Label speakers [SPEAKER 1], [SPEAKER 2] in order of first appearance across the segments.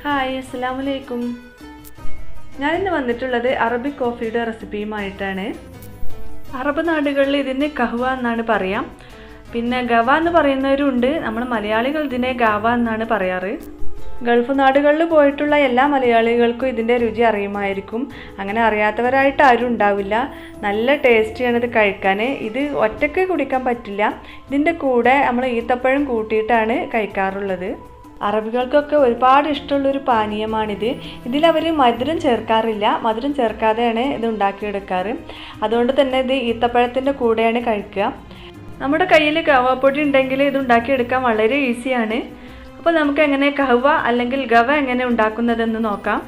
[SPEAKER 1] Hi അസ്സലാമു അലൈക്കും. ഞാനിന്ന് വന്നിട്ടുള്ളത് അറബിക് കോഫിയുടെ റെസിപ്പിയുമായിട്ടാണ്. അറബ് നാടുകളിൽ ഇതിന് കഹ്വ എന്നാണ് പറയാം. പിന്നെ ഗവ എന്ന് പറയുന്നവരുണ്ട്. നമ്മൾ മലയാളികൾ ഇതിനെ ഗാവ എന്നാണ് പറയാറ്. ഗൾഫ് നാടുകളിൽ പോയിട്ടുള്ള എല്ലാ മലയാളികൾക്കും ഇതിൻ്റെ രുചി അറിയുമായിരിക്കും. അങ്ങനെ അറിയാത്തവരായിട്ട് ആരും ഉണ്ടാവില്ല. നല്ല ടേസ്റ്റിയാണ് ഇത് കഴിക്കാൻ. ഇത് ഒറ്റയ്ക്ക് കുടിക്കാൻ പറ്റില്ല. ഇതിൻ്റെ കൂടെ നമ്മൾ ഈത്തപ്പഴം കൂട്ടിയിട്ടാണ് കഴിക്കാറുള്ളത്. അറബികൾക്കൊക്കെ ഒരുപാട് ഇഷ്ടമുള്ളൊരു പാനീയമാണിത്. ഇതിലവർ മധുരം ചേർക്കാറില്ല. മധുരം ചേർക്കാതെയാണ് ഇത് ഉണ്ടാക്കിയെടുക്കാറ്. അതുകൊണ്ട് തന്നെ ഇത് ഈത്തപ്പഴത്തിൻ്റെ കൂടെയാണ് കഴിക്കുക. നമ്മുടെ കയ്യിൽ കവാപ്പൊടി ഉണ്ടെങ്കിൽ ഇത് ഉണ്ടാക്കിയെടുക്കാൻ വളരെ ഈസിയാണ്. അപ്പോൾ നമുക്ക് എങ്ങനെ കഹ്വ അല്ലെങ്കിൽ ഗവ എങ്ങനെ ഉണ്ടാക്കുന്നതെന്ന് നോക്കാം.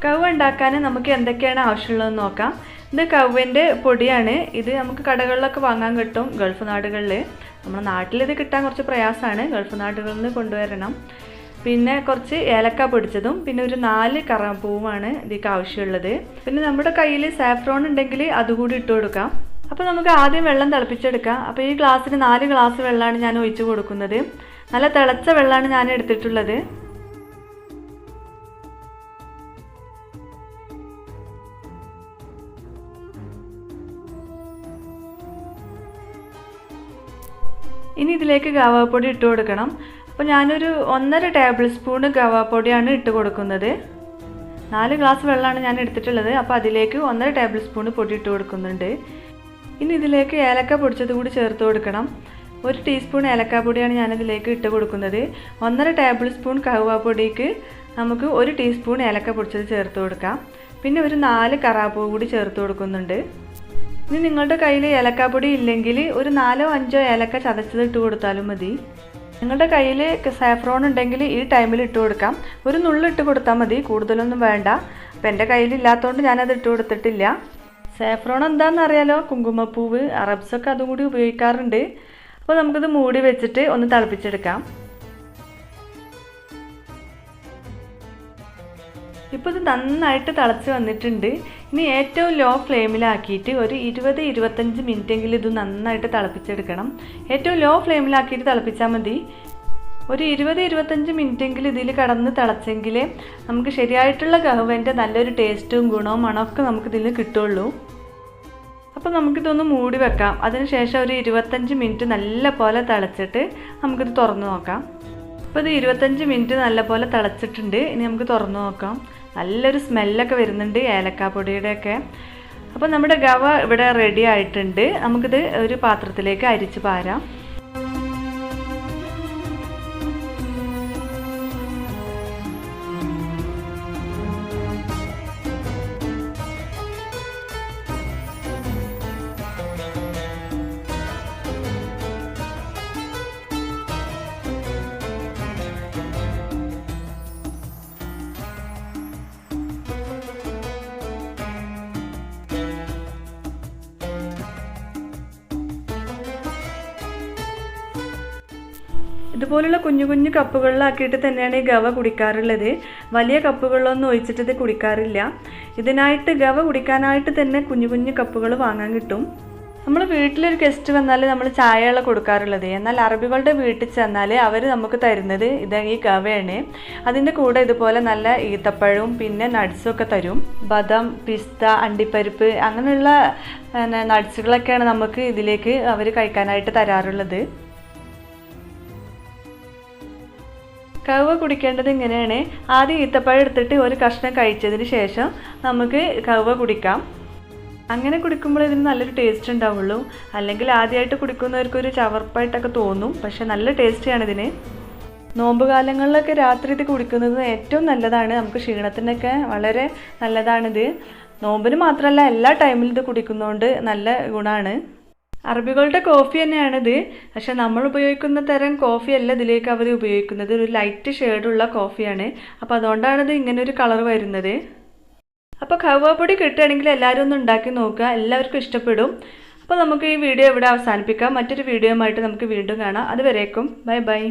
[SPEAKER 1] കഹ്വ ഉണ്ടാക്കാൻ നമുക്ക് എന്തൊക്കെയാണ് ആവശ്യമുള്ളതെന്ന് നോക്കാം. ഇത് കഹ്വൻ്റെ പൊടിയാണ്. ഇത് നമുക്ക് കടകളിലൊക്കെ വാങ്ങാൻ കിട്ടും ഗൾഫ് നാടുകളിൽ. നമ്മുടെ നാട്ടിലിത് കിട്ടാൻ കുറച്ച് പ്രയാസമാണ്. ഗൾഫ് നാടുകളിൽ നിന്ന് കൊണ്ടുവരണം. പിന്നെ കുറച്ച് ഏലക്ക പൊടിച്ചതും പിന്നെ ഒരു 4 കറാമ്പൂവാണ് ഇതിലേക്ക് ആവശ്യമുള്ളത്. പിന്നെ നമ്മുടെ കയ്യിൽ സാഫ്രോൺ ഉണ്ടെങ്കിൽ അതുകൂടി ഇട്ട് കൊടുക്കാം. അപ്പോൾ നമുക്ക് ആദ്യം വെള്ളം തിളപ്പിച്ചെടുക്കാം. അപ്പോൾ ഈ ഗ്ലാസ്സിന് 4 ഗ്ലാസ് വെള്ളമാണ് ഞാൻ ഒഴിച്ച് കൊടുക്കുന്നത്. നല്ല തിളച്ച വെള്ളമാണ് ഞാൻ എടുത്തിട്ടുള്ളത്. ഇനി ഇതിലേക്ക് ഗവാപ്പൊടി ഇട്ട് കൊടുക്കണം. അപ്പോൾ ഞാനൊരു 1.5 ടേബിൾ സ്പൂൺ ഗവാപ്പൊടിയാണ് ഇട്ട് കൊടുക്കുന്നത്. 4 ഗ്ലാസ് വെള്ളമാണ് ഞാൻ എടുത്തിട്ടുള്ളത്. അപ്പോൾ അതിലേക്ക് 1.5 ടേബിൾ സ്പൂൺ പൊടി ഇട്ട് കൊടുക്കുന്നുണ്ട്. ഇനി ഇതിലേക്ക് ഏലക്ക പൊടിച്ചത് കൂടി ചേർത്ത് കൊടുക്കണം. 1 ടീസ്പൂൺ ഏലക്കാപ്പൊടിയാണ് ഞാനിതിലേക്ക് ഇട്ട് കൊടുക്കുന്നത്. 1.5 ടേബിൾ സ്പൂൺ കഹ്വാപ്പൊടിക്ക് നമുക്ക് 1 ടീസ്പൂൺ ഏലക്ക പൊടിച്ചത് ചേർത്ത് കൊടുക്കാം. പിന്നെ ഒരു 4 കറാമ്പൂ കൂടി ചേർത്ത് കൊടുക്കുന്നുണ്ട്. ഇനി നിങ്ങളുടെ കയ്യിൽ ഏലക്കാപ്പൊടി ഇല്ലെങ്കിൽ ഒരു 4-5 ഏലക്ക ചതച്ചത് ഇട്ട് കൊടുത്താലും മതി. നിങ്ങളുടെ കയ്യിൽ സാഫ്രോൺ ഉണ്ടെങ്കിൽ ഈ ടൈമിൽ ഇട്ട് കൊടുക്കാം. ഒരു നുള്ള് ഇട്ട് കൊടുത്താൽ മതി, കൂടുതലൊന്നും വേണ്ട. അപ്പോൾ എൻ്റെ കയ്യിലില്ലാത്തതുകൊണ്ട് ഞാനത് ഇട്ട് കൊടുത്തിട്ടില്ല. സാഫ്രോൺ എന്താണെന്ന് അറിയാലോ, കുങ്കുമപ്പൂവ്. അറബ്സൊക്കെ അതും കൂടി ഉപയോഗിക്കാറുണ്ട്. അപ്പോൾ നമുക്കിത് മൂടി വെച്ചിട്ട് ഒന്ന് തിളപ്പിച്ചെടുക്കാം. ഇപ്പോൾ ഇത് നന്നായിട്ട് തിളച്ച് വന്നിട്ടുണ്ട്. ഇനി ഏറ്റവും ലോ ഫ്ലെയിമിലാക്കിയിട്ട് ഒരു 20-25 മിനിറ്റെങ്കിലും ഇത് നന്നായിട്ട് തിളപ്പിച്ചെടുക്കണം. ഏറ്റവും ലോ ഫ്ലെയിമിലാക്കിയിട്ട് തിളപ്പിച്ചാൽ മതി. ഒരു 20-25 മിനിറ്റെങ്കിലും ഇതിൽ കടന്ന് തിളച്ചെങ്കിൽ നമുക്ക് ശരിയായിട്ടുള്ള കഹ്വൻ്റെ നല്ലൊരു ടേസ്റ്റും ഗുണവും മണമൊക്കെ നമുക്കിതിൽ കിട്ടുള്ളൂ. അപ്പോൾ നമുക്കിതൊന്ന് മൂടി വെക്കാം. അതിനുശേഷം ഒരു 25 മിനിറ്റ് നല്ല പോലെ തിളച്ചിട്ട് നമുക്കിത് തുറന്ന് നോക്കാം. അപ്പോൾ ഇത് 25 മിനിറ്റ് നല്ല പോലെ തിളച്ചിട്ടുണ്ട്. ഇനി നമുക്ക് തുറന്ന് നോക്കാം. നല്ലൊരു സ്മെല്ലൊക്കെ വരുന്നുണ്ട് ഏലക്കാപ്പൊടിയുടെയൊക്കെ. അപ്പോൾ നമ്മുടെ ഗവ ഇവിടെ റെഡി ആയിട്ടുണ്ട്. നമുക്കിത് ഒരു പാത്രത്തിലേക്ക് അരിച്ച് പാരാം. ഇതുപോലുള്ള കുഞ്ഞു കുഞ്ഞു കപ്പുകളിലാക്കിയിട്ട് തന്നെയാണ് ഈ ഗവ കുടിക്കാറുള്ളത്. വലിയ കപ്പുകളിലൊന്നും ഒഴിച്ചിട്ട് ഇത് കുടിക്കാറില്ല. ഇതിനായിട്ട് ഗവ കുടിക്കാനായിട്ട് തന്നെ കുഞ്ഞു കുഞ്ഞു കപ്പുകൾ വാങ്ങാൻ കിട്ടും. നമ്മൾ വീട്ടിലൊരു ഗസ്റ്റ് വന്നാൽ നമ്മൾ ചായയുള്ള കൊടുക്കാറുള്ളത്. എന്നാൽ അറബികളുടെ വീട്ടിൽ ചെന്നാൽ അവർ നമുക്ക് തരുന്നത് ഈ ഗവയാണ്. അതിൻ്റെ കൂടെ ഇതുപോലെ നല്ല ഈത്തപ്പഴവും പിന്നെ നട്ട്സൊക്കെ തരും. ബദാം, പിസ്ത, അണ്ടിപ്പരിപ്പ് അങ്ങനെയുള്ള നട്ട്സുകളൊക്കെയാണ് നമുക്ക് ഇതിലേക്ക് അവർ കഴിക്കാനായിട്ട് തരാറുള്ളത്. കഹ്വ കുടിക്കേണ്ടത് ഇങ്ങനെയാണ്. ആദ്യം ഈത്തപ്പഴം എടുത്തിട്ട് ഒരു കഷ്ണം കഴിച്ചതിന് ശേഷം നമുക്ക് കഹ്വ കുടിക്കാം. അങ്ങനെ കുടിക്കുമ്പോൾ ഇതിന് നല്ലൊരു ടേസ്റ്റ് ഉണ്ടാവുള്ളൂ. അല്ലെങ്കിൽ ആദ്യമായിട്ട് കുടിക്കുന്നവർക്കൊരു ചവർപ്പായിട്ടൊക്കെ തോന്നും. പക്ഷെ നല്ല ടേസ്റ്റിയാണ് ഇതിന്. നോമ്പ് കാലങ്ങളിലൊക്കെ രാത്രി ഇത് കുടിക്കുന്നത് ഏറ്റവും നല്ലതാണ്. നമുക്ക് ക്ഷീണത്തിനൊക്കെ വളരെ നല്ലതാണിത്. നോമ്പിന് മാത്രമല്ല എല്ലാ ടൈമിലും ഇത് കുടിക്കുന്നതുകൊണ്ട് നല്ല ഗുണമാണ്. അറബികളുടെ കോഫി തന്നെയാണിത്. പക്ഷെ നമ്മൾ ഉപയോഗിക്കുന്ന തരം കോഫിയല്ല ഇതിലേക്ക് അവർ ഉപയോഗിക്കുന്നത്. ഒരു ലൈറ്റ് ഷെയ്ഡുള്ള കോഫിയാണ്. അപ്പോൾ അതുകൊണ്ടാണ് ഇത് ഇങ്ങനെ ഒരു കളർ വരുന്നത്. അപ്പോൾ കഹ്വ പൊടി കിട്ടുകയാണെങ്കിൽ എല്ലാവരും ഒന്ന് ഉണ്ടാക്കി നോക്കുക. എല്ലാവർക്കും ഇഷ്ടപ്പെടും. അപ്പോൾ നമുക്ക് ഈ വീഡിയോ ഇവിടെ അവസാനിപ്പിക്കാം. മറ്റൊരു വീഡിയോയുമായിട്ട് നമുക്ക് വീണ്ടും കാണാം. അതുവരേക്കും ബൈ ബൈ.